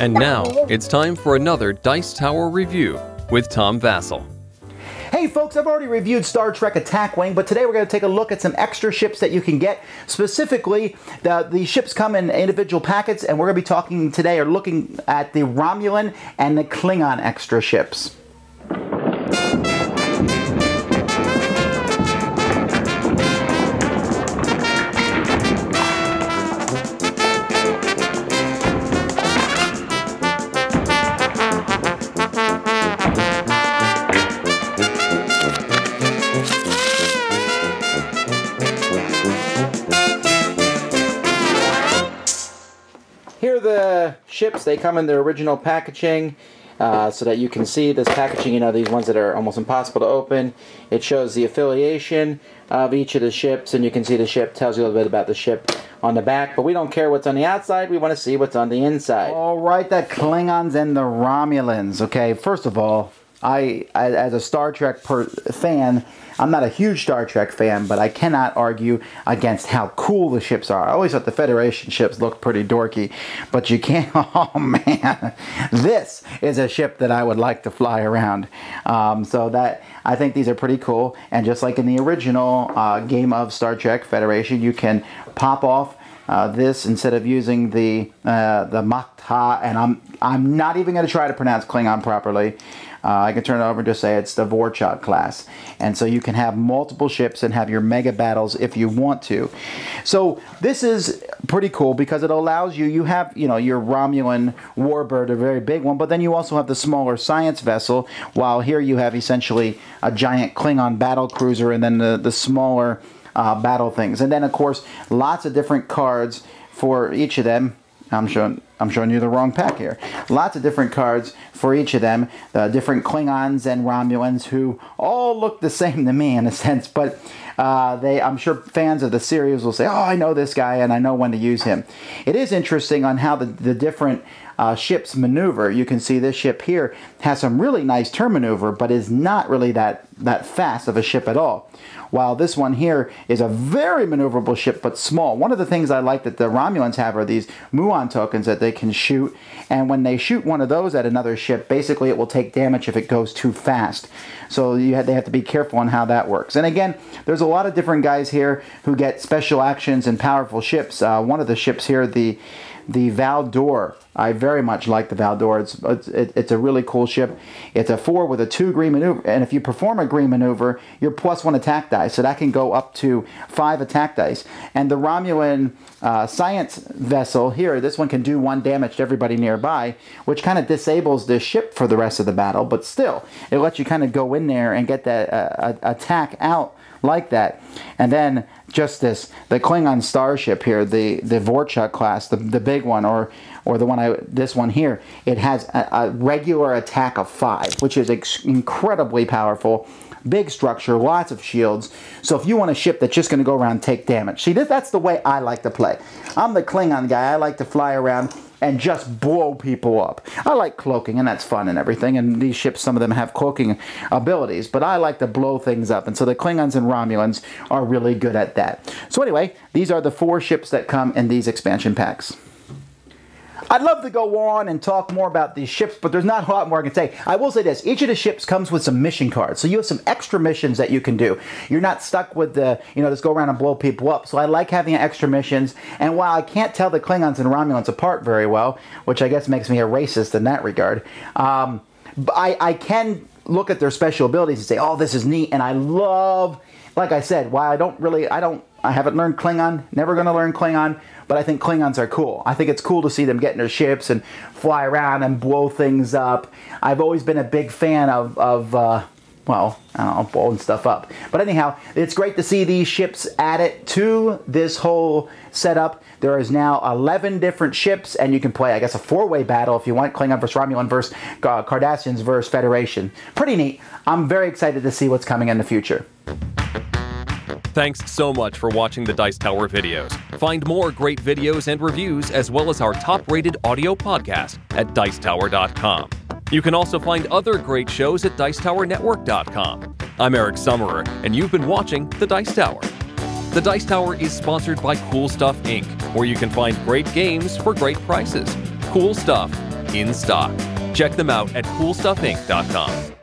And now, it's time for another Dice Tower review with Tom Vasel. Hey folks, I've already reviewed Star Trek Attack Wing, but today we're going to take a look at some extra ships that you can get. Specifically, the ships come in individual packets, and we're going to be talking today or looking at the Romulan and the Klingon extra ships. Here are the ships. They come in their original packaging so that you can see this packaging, you know, these ones that are almost impossible to open. It shows the affiliation of each of the ships, and you can see the ship, tells you a little bit about the ship on the back, but we don't care what's on the outside, we want to see what's on the inside. Alright, the Klingons and the Romulans. Okay, first of all, I as a Star Trek fan, I'm not a huge Star Trek fan, but I cannot argue against how cool the ships are. I always thought the Federation ships looked pretty dorky, but you can't, oh man, this is a ship that I would like to fly around. So that, I think these are pretty cool, and just like in the original game of Star Trek Federation, you can pop off this instead of using the Makta, and I'm not even going to try to pronounce Klingon properly. I can turn it over and just say it's the Vorchak class. And so you can have multiple ships and have your mega battles if you want to. So this is pretty cool because it allows you have, you know, your Romulan warbird, a very big one, but then you also have the smaller science vessel, while here you have essentially a giant Klingon battle cruiser and then the smaller battle things. And then, of course, lots of different cards for each of them. I'm showing you the wrong pack here. Lots of different cards for each of them. The different Klingons and Romulans who all look the same to me in a sense, but I'm sure fans of the series will say, oh, I know this guy and I know when to use him. It is interesting on how the different ships maneuver. You can see this ship here has some really nice turn maneuver, but is not really that fast of a ship at all. While this one here is a very maneuverable ship, but small. One of the things I like that the Romulans have are these muon tokens that they can shoot, and when they shoot one of those at another ship, basically it will take damage if it goes too fast. So they have to be careful on how that works. And again, there's a lot of different guys here who get special actions and powerful ships. One of the ships here, the Valdor. I very much like the Valdor. It's a really cool ship. It's a 4 with a 2 green maneuver, and if you perform a green maneuver, you're +1 attack dice, so that can go up to 5 attack dice. And the Romulan science vessel here, this one can do 1 damage to everybody nearby, which kind of disables this ship for the rest of the battle, but still, it lets you kind of go in there and get that attack out like that. And then just the Klingon starship here, the Vorchak class, the big one, or this one here, it has a regular attack of 5, which is incredibly powerful. Big structure, lots of shields. So if you want a ship that's just going to go around and take damage, see, that's the way I like to play. I'm the Klingon guy. I like to fly around and just blow people up. I like cloaking, and that's fun and everything, and these ships, some of them have cloaking abilities, but I like to blow things up, and so the Klingons and Romulans are really good at that. So anyway, these are the 4 ships that come in these expansion packs. I'd love to go on and talk more about these ships, but there's not a lot more I can say. I will say this, each of the ships comes with some mission cards, so you have some extra missions that you can do. You're not stuck with the, just go around and blow people up. So I like having extra missions, and while I can't tell the Klingons and Romulans apart very well, which I guess makes me a racist in that regard, I can look at their special abilities and say, oh, this is neat, and I love, like I said, while I haven't learned Klingon, never going to learn Klingon, but I think Klingons are cool. I think it's cool to see them get in their ships and fly around and blow things up. I've always been a big fan of well, I don't know, blowing stuff up. But anyhow, it's great to see these ships added to this whole setup. There is now 11 different ships, and you can play, I guess, a 4-way battle if you want, Klingon versus Romulan versus Cardassians versus Federation. Pretty neat. I'm very excited to see what's coming in the future. Thanks so much for watching the Dice Tower videos. Find more great videos and reviews, as well as our top-rated audio podcast at Dicetower.com. You can also find other great shows at Dicetowernetwork.com. I'm Eric Summerer, and you've been watching The Dice Tower. The Dice Tower is sponsored by Cool Stuff Inc., where you can find great games for great prices. Cool stuff, in stock. Check them out at CoolStuffInc.com.